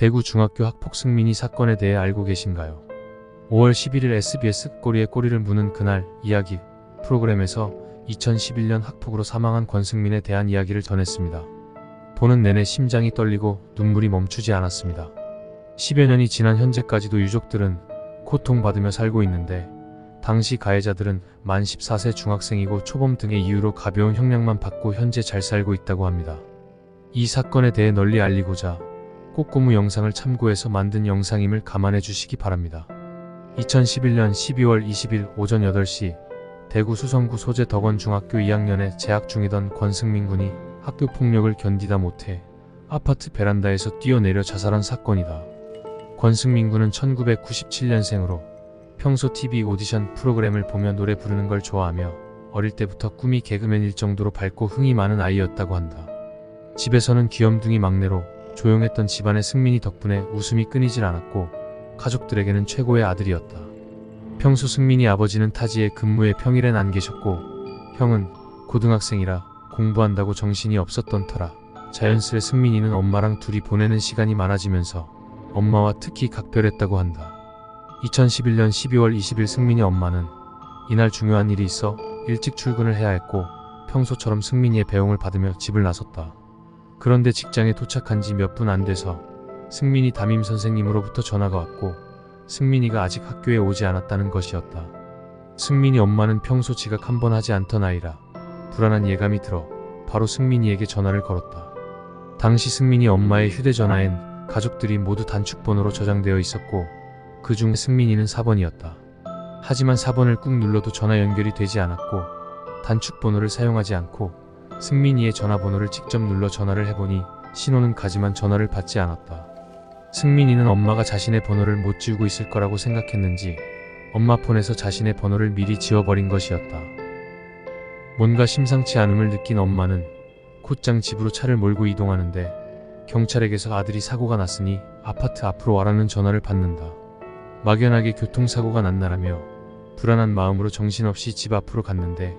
대구 중학교 학폭 승민이 사건에 대해 알고 계신가요? 5월 11일 SBS 꼬리에 꼬리를 무는 그날 이야기 프로그램에서 2011년 학폭으로 사망한 권승민에 대한 이야기를 전했습니다. 보는 내내 심장이 떨리고 눈물이 멈추지 않았습니다. 10여 년이 지난 현재까지도 유족들은 고통받으며 살고 있는데 당시 가해자들은 만 14세 중학생이고 초범 등의 이유로 가벼운 형량만 받고 현재 잘 살고 있다고 합니다. 이 사건에 대해 널리 알리고자 꼬꼬무 영상을 참고해서 만든 영상임을 감안해 주시기 바랍니다. 2011년 12월 20일 오전 8시 대구 수성구 소재 덕원중학교 2학년에 재학 중이던 권승민 군이 학교 폭력을 견디다 못해 아파트 베란다에서 뛰어내려 자살한 사건이다. 권승민 군은 1997년생으로 평소 TV 오디션 프로그램을 보며 노래 부르는 걸 좋아하며 어릴 때부터 꿈이 개그맨일 정도로 밝고 흥이 많은 아이였다고 한다. 집에서는 귀염둥이 막내로 조용했던 집안의 승민이 덕분에 웃음이 끊이질 않았고 가족들에게는 최고의 아들이었다. 평소 승민이 아버지는 타지에 근무해 평일엔 안 계셨고 형은 고등학생이라 공부한다고 정신이 없었던 터라 자연스레 승민이는 엄마랑 둘이 보내는 시간이 많아지면서 엄마와 특히 각별했다고 한다. 2011년 12월 20일 승민이 엄마는 이날 중요한 일이 있어 일찍 출근을 해야 했고 평소처럼 승민이의 배웅을 받으며 집을 나섰다. 그런데 직장에 도착한 지 몇 분 안 돼서 승민이 담임 선생님으로부터 전화가 왔고 승민이가 아직 학교에 오지 않았다는 것이었다. 승민이 엄마는 평소 지각 한 번 하지 않던 아이라 불안한 예감이 들어 바로 승민이에게 전화를 걸었다. 당시 승민이 엄마의 휴대전화엔 가족들이 모두 단축번호로 저장되어 있었고 그중 승민이는 4번이었다. 하지만 4번을 꾹 눌러도 전화 연결이 되지 않았고 단축번호를 사용하지 않고 승민이의 전화번호를 직접 눌러 전화를 해보니 신호는 가지만 전화를 받지 않았다. 승민이는 엄마가 자신의 번호를 못 지우고 있을 거라고 생각했는지 엄마 폰에서 자신의 번호를 미리 지워버린 것이었다. 뭔가 심상치 않음을 느낀 엄마는 곧장 집으로 차를 몰고 이동하는데 경찰에게서 아들이 사고가 났으니 아파트 앞으로 와라는 전화를 받는다. 막연하게 교통사고가 났나라며 불안한 마음으로 정신없이 집 앞으로 갔는데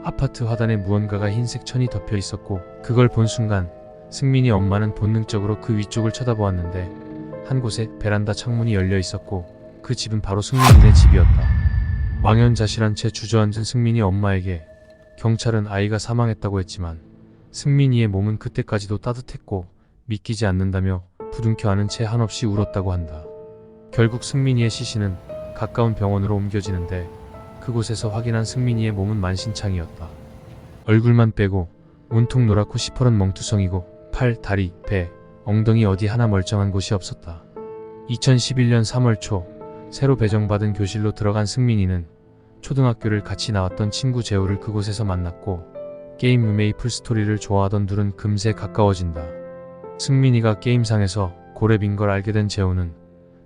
아파트 화단에 무언가가 흰색 천이 덮여 있었고 그걸 본 순간 승민이 엄마는 본능적으로 그 위쪽을 쳐다보았는데 한 곳에 베란다 창문이 열려 있었고 그 집은 바로 승민이네 집이었다. 망연자실한 채 주저앉은 승민이 엄마에게 경찰은 아이가 사망했다고 했지만 승민이의 몸은 그때까지도 따뜻했고 믿기지 않는다며 부둥켜 안은 채 한없이 울었다고 한다. 결국 승민이의 시신은 가까운 병원으로 옮겨지는데 그곳에서 확인한 승민이의 몸은 만신창이었다. 얼굴만 빼고 온통 노랗고 시퍼런 멍투성이고 팔, 다리, 배, 엉덩이 어디 하나 멀쩡한 곳이 없었다. 2011년 3월 초 새로 배정받은 교실로 들어간 승민이는 초등학교를 같이 나왔던 친구 재우를 그곳에서 만났고 게임 메이플스토리를 좋아하던 둘은 금세 가까워진다. 승민이가 게임상에서 고렙인 걸 알게 된 재우는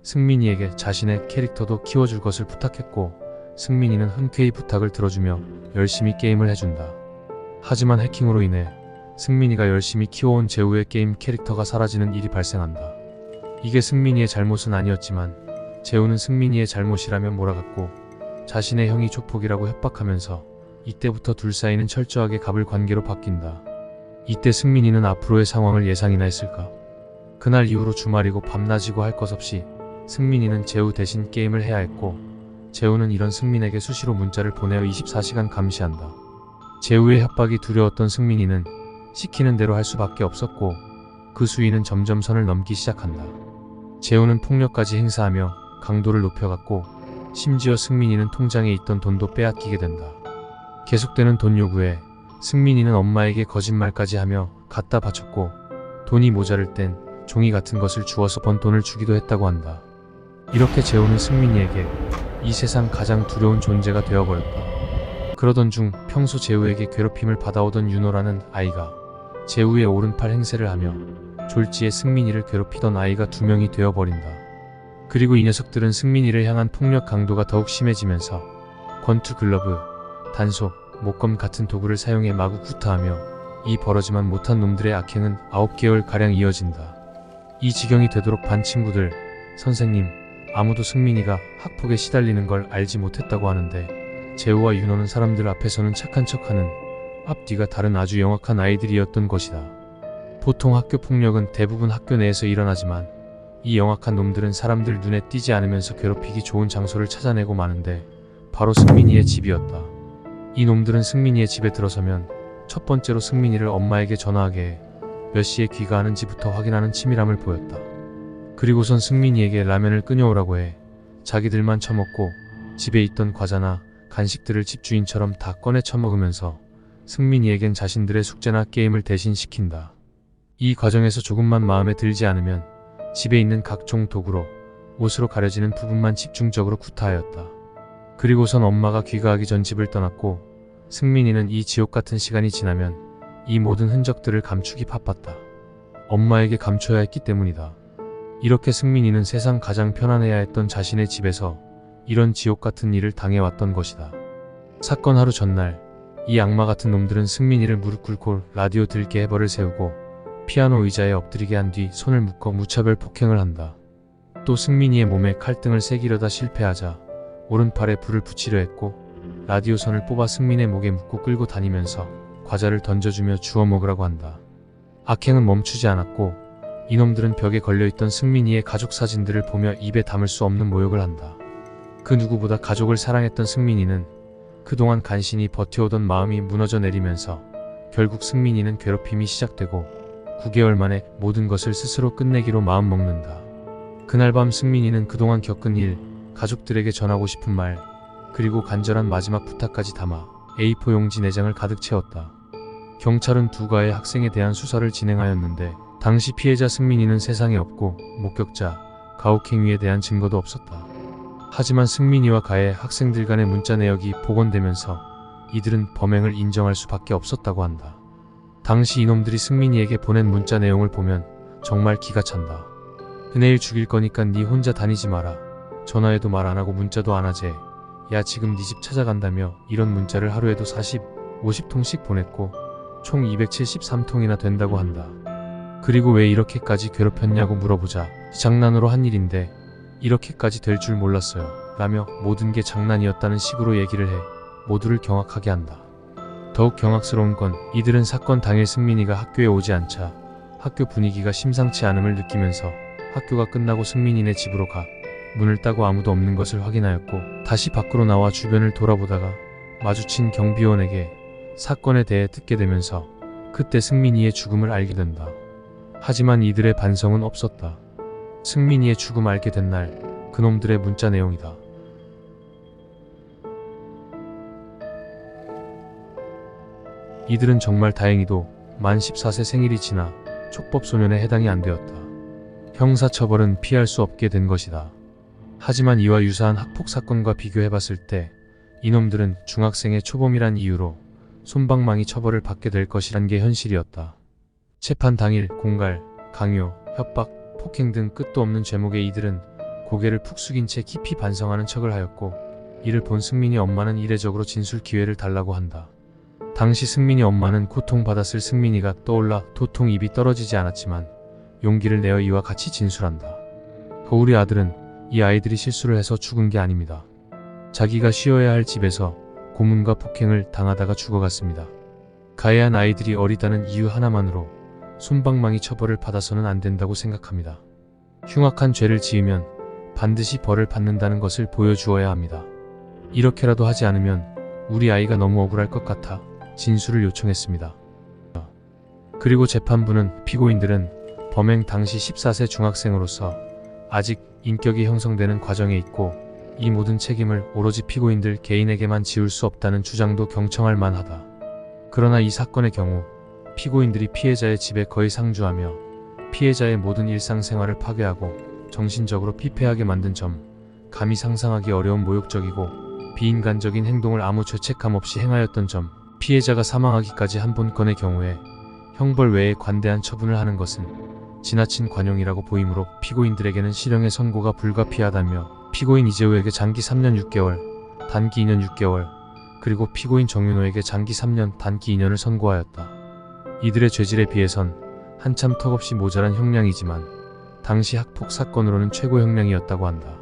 승민이에게 자신의 캐릭터도 키워줄 것을 부탁했고 승민이는 흔쾌히 부탁을 들어주며 열심히 게임을 해준다. 하지만 해킹으로 인해 승민이가 열심히 키워온 재우의 게임 캐릭터가 사라지는 일이 발생한다. 이게 승민이의 잘못은 아니었지만 재우는 승민이의 잘못이라며 몰아갔고 자신의 형이 조폭이라고 협박하면서 이때부터 둘 사이는 철저하게 갑을 관계로 바뀐다. 이때 승민이는 앞으로의 상황을 예상이나 했을까? 그날 이후로 주말이고 밤낮이고 할 것 없이 승민이는 재우 대신 게임을 해야 했고 재우는 이런 승민에게 수시로 문자를 보내어 24시간 감시한다. 재우의 협박이 두려웠던 승민이는 시키는 대로 할 수밖에 없었고 그 수위는 점점 선을 넘기 시작한다. 재우는 폭력까지 행사하며 강도를 높여갔고 심지어 승민이는 통장에 있던 돈도 빼앗기게 된다. 계속되는 돈 요구에 승민이는 엄마에게 거짓말까지 하며 갖다 바쳤고 돈이 모자랄 땐 종이 같은 것을 주워서 번 돈을 주기도 했다고 한다. 이렇게 재우는 승민이에게 이 세상 가장 두려운 존재가 되어버렸다. 그러던 중 평소 재우에게 괴롭힘을 받아오던 윤호라는 아이가 재우의 오른팔 행세를 하며 졸지에 승민이를 괴롭히던 아이가 2명이 되어버린다. 그리고 이 녀석들은 승민이를 향한 폭력 강도가 더욱 심해지면서 권투 글러브, 단속, 목검 같은 도구를 사용해 마구 구타하며 이 벌어지만 못한 놈들의 악행은 9개월가량 이어진다. 이 지경이 되도록 반 친구들, 선생님, 아무도 승민이가 학폭에 시달리는 걸 알지 못했다고 하는데 재우와 윤호는 사람들 앞에서는 착한 척하는 앞뒤가 다른 아주 영악한 아이들이었던 것이다. 보통 학교 폭력은 대부분 학교 내에서 일어나지만 이 영악한 놈들은 사람들 눈에 띄지 않으면서 괴롭히기 좋은 장소를 찾아내고 마는데 바로 승민이의 집이었다. 이 놈들은 승민이의 집에 들어서면 첫 번째로 승민이를 엄마에게 전화하게 해 몇 시에 귀가하는지부터 확인하는 치밀함을 보였다. 그리고선 승민이에게 라면을 끓여오라고 해 자기들만 처먹고 집에 있던 과자나 간식들을 집주인처럼 다 꺼내 처먹으면서 승민이에겐 자신들의 숙제나 게임을 대신 시킨다. 이 과정에서 조금만 마음에 들지 않으면 집에 있는 각종 도구로 옷으로 가려지는 부분만 집중적으로 구타하였다. 그리고선 엄마가 귀가하기 전 집을 떠났고 승민이는 이 지옥같은 시간이 지나면 이 모든 흔적들을 감추기 바빴다. 엄마에게 감춰야 했기 때문이다. 이렇게 승민이는 세상 가장 편안해야 했던 자신의 집에서 이런 지옥같은 일을 당해왔던 것이다. 사건 하루 전날 이 악마 같은 놈들은 승민이를 무릎 꿇고 라디오 들게 해벌을 세우고 피아노 의자에 엎드리게 한 뒤 손을 묶어 무차별 폭행을 한다. 또 승민이의 몸에 칼등을 새기려다 실패하자 오른팔에 불을 붙이려 했고 라디오 선을 뽑아 승민의 목에 묶고 끌고 다니면서 과자를 던져주며 주워 먹으라고 한다. 악행은 멈추지 않았고 이놈들은 벽에 걸려있던 승민이의 가족 사진들을 보며 입에 담을 수 없는 모욕을 한다. 그 누구보다 가족을 사랑했던 승민이는 그동안 간신히 버텨오던 마음이 무너져 내리면서 결국 승민이는 괴롭힘이 시작되고 9개월 만에 모든 것을 스스로 끝내기로 마음먹는다. 그날 밤 승민이는 그동안 겪은 일, 가족들에게 전하고 싶은 말, 그리고 간절한 마지막 부탁까지 담아 A4 용지 4장을 가득 채웠다. 경찰은 두 가해 학생에 대한 수사를 진행하였는데 당시 피해자 승민이는 세상에 없고 목격자, 가혹행위에 대한 증거도 없었다. 하지만 승민이와 가해 학생들 간의 문자 내역이 복원되면서 이들은 범행을 인정할 수밖에 없었다고 한다. 당시 이놈들이 승민이에게 보낸 문자 내용을 보면 정말 기가 찬다. 내일 죽일 거니까 네 혼자 다니지 마라. 전화해도 말 안 하고 문자도 안 하재. 야 지금 네 집 찾아간다며 이런 문자를 하루에도 40, 50통씩 보냈고 총 273통이나 된다고 한다. 그리고 왜 이렇게까지 괴롭혔냐고 물어보자 장난으로 한 일인데 이렇게까지 될 줄 몰랐어요 라며 모든 게 장난이었다는 식으로 얘기를 해 모두를 경악하게 한다. 더욱 경악스러운 건 이들은 사건 당일 승민이가 학교에 오지 않자 학교 분위기가 심상치 않음을 느끼면서 학교가 끝나고 승민이네 집으로 가 문을 따고 아무도 없는 것을 확인하였고 다시 밖으로 나와 주변을 돌아보다가 마주친 경비원에게 사건에 대해 듣게 되면서 그때 승민이의 죽음을 알게 된다. 하지만 이들의 반성은 없었다. 승민이의 죽음 알게 된 날 그놈들의 문자 내용이다. 이들은 정말 다행히도 만 14세 생일이 지나 촉법소년에 해당이 안 되었다. 형사처벌은 피할 수 없게 된 것이다. 하지만 이와 유사한 학폭사건과 비교해봤을 때 이놈들은 중학생의 초범이란 이유로 솜방망이 처벌을 받게 될 것이란 게 현실이었다. 재판 당일 공갈, 강요, 협박, 폭행 등 끝도 없는 죄목의 이들은 고개를 푹 숙인 채 깊이 반성하는 척을 하였고 이를 본 승민이 엄마는 이례적으로 진술 기회를 달라고 한다. 당시 승민이 엄마는 고통받았을 승민이가 떠올라 도통 입이 떨어지지 않았지만 용기를 내어 이와 같이 진술한다. 우리 아들은 이 아이들이 실수를 해서 죽은 게 아닙니다. 자기가 쉬어야 할 집에서 고문과 폭행을 당하다가 죽어갔습니다. 가해한 아이들이 어리다는 이유 하나만으로 솜방망이 처벌을 받아서는 안 된다고 생각합니다. 흉악한 죄를 지으면 반드시 벌을 받는다는 것을 보여주어야 합니다. 이렇게라도 하지 않으면 우리 아이가 너무 억울할 것 같아 진술을 요청했습니다. 그리고 재판부는 피고인들은 범행 당시 14세 중학생으로서 아직 인격이 형성되는 과정에 있고 이 모든 책임을 오로지 피고인들 개인에게만 지울 수 없다는 주장도 경청할 만하다. 그러나 이 사건의 경우 피고인들이 피해자의 집에 거의 상주하며 피해자의 모든 일상생활을 파괴하고 정신적으로 피폐하게 만든 점, 감히 상상하기 어려운 모욕적이고 비인간적인 행동을 아무 죄책감 없이 행하였던 점, 피해자가 사망하기까지 한 번 건의 경우에 형벌 외에 관대한 처분을 하는 것은 지나친 관용이라고 보이므로 피고인들에게는 실형의 선고가 불가피하다며 피고인 이재우에게 장기 3년 6개월, 단기 2년 6개월, 그리고 피고인 정윤호에게 장기 3년, 단기 2년을 선고하였다. 이들의 죄질에 비해선 한참 턱없이 모자란 형량이지만 당시 학폭 사건으로는 최고 형량이었다고 한다.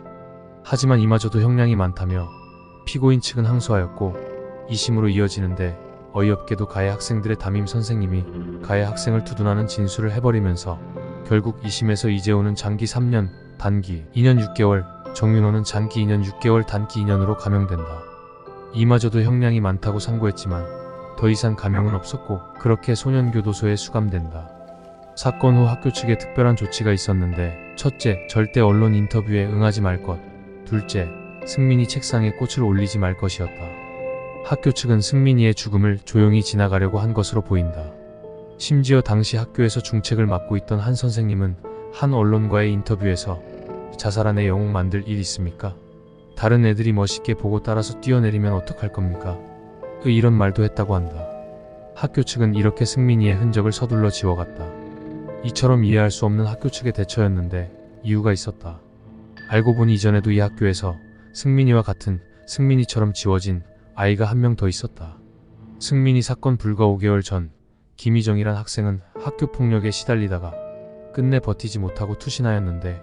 하지만 이마저도 형량이 많다며 피고인 측은 항소하였고 2심으로 이어지는데 어이없게도 가해 학생들의 담임 선생님이 가해 학생을 두둔하는 진술을 해버리면서 결국 2심에서 이재호는 장기 3년, 단기 2년 6개월, 정윤호는 장기 2년 6개월, 단기 2년으로 감형된다. 이마저도 형량이 많다고 상고했지만 더 이상 감형은 없었고 그렇게 소년교도소에 수감된다. 사건 후 학교 측에 특별한 조치가 있었는데, 첫째, 절대 언론 인터뷰에 응하지 말 것. 둘째, 승민이 책상에 꽃을 올리지 말 것이었다. 학교 측은 승민이의 죽음을 조용히 지나가려고 한 것으로 보인다. 심지어 당시 학교에서 중책을 맡고 있던 한 선생님은 한 언론과의 인터뷰에서 자살한 애 영웅 만들 일 있습니까? 다른 애들이 멋있게 보고 따라서 뛰어내리면 어떡할 겁니까? 이런 말도 했다고 한다. 학교 측은 이렇게 승민이의 흔적을 서둘러 지워갔다. 이처럼 이해할 수 없는 학교 측의 대처였는데 이유가 있었다. 알고 보니 이전에도 이 학교에서 승민이와 같은 승민이처럼 지워진 아이가 한 명 더 있었다. 승민이 사건 불과 5개월 전 김희정이란 학생은 학교 폭력에 시달리다가 끝내 버티지 못하고 투신하였는데,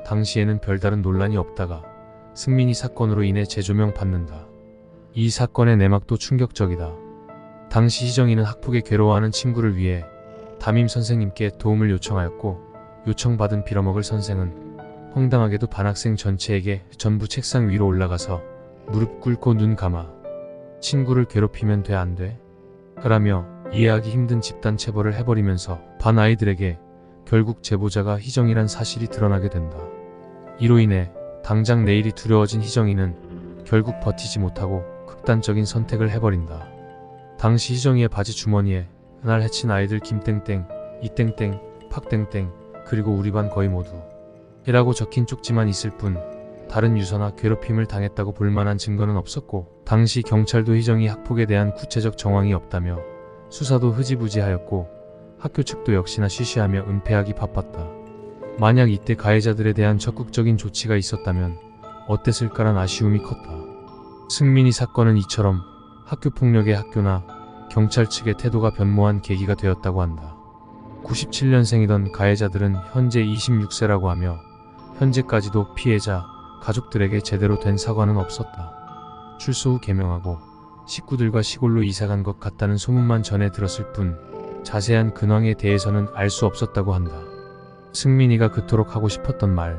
당시에는 별다른 논란이 없다가 승민이 사건으로 인해 재조명 받는다. 이 사건의 내막도 충격적이다. 당시 희정이는 학폭에 괴로워하는 친구를 위해 담임 선생님께 도움을 요청하였고, 요청받은 빌어먹을 선생은 황당하게도 반학생 전체에게 전부 책상 위로 올라가서 무릎 꿇고 눈 감아 친구를 괴롭히면 돼 안 돼? 그라며 이해하기 힘든 집단 체벌을 해버리면서 반 아이들에게 결국 제보자가 희정이란 사실이 드러나게 된다. 이로 인해 당장 내일이 두려워진 희정이는 결국 버티지 못하고 극단적인 선택을 해버린다. 당시 희정이의 바지 주머니에 그날 해친 아이들 김땡땡, 이땡땡, 팍땡땡, 그리고 우리 반 거의 모두 이라고 적힌 쪽지만 있을 뿐 다른 유서나 괴롭힘을 당했다고 볼 만한 증거는 없었고, 당시 경찰도 희정이 학폭에 대한 구체적 정황이 없다며 수사도 흐지부지하였고, 학교 측도 역시나 쉬쉬하며 은폐하기 바빴다. 만약 이때 가해자들에 대한 적극적인 조치가 있었다면 어땠을까란 아쉬움이 컸다. 승민이 사건은 이처럼 학교폭력의 학교나 경찰 측의 태도가 변모한 계기가 되었다고 한다. 97년생이던 가해자들은 현재 26세라고 하며 현재까지도 피해자, 가족들에게 제대로 된 사과는 없었다. 출소 후 개명하고 식구들과 시골로 이사간 것 같다는 소문만 전해 들었을 뿐 자세한 근황에 대해서는 알 수 없었다고 한다. 승민이가 그토록 하고 싶었던 말,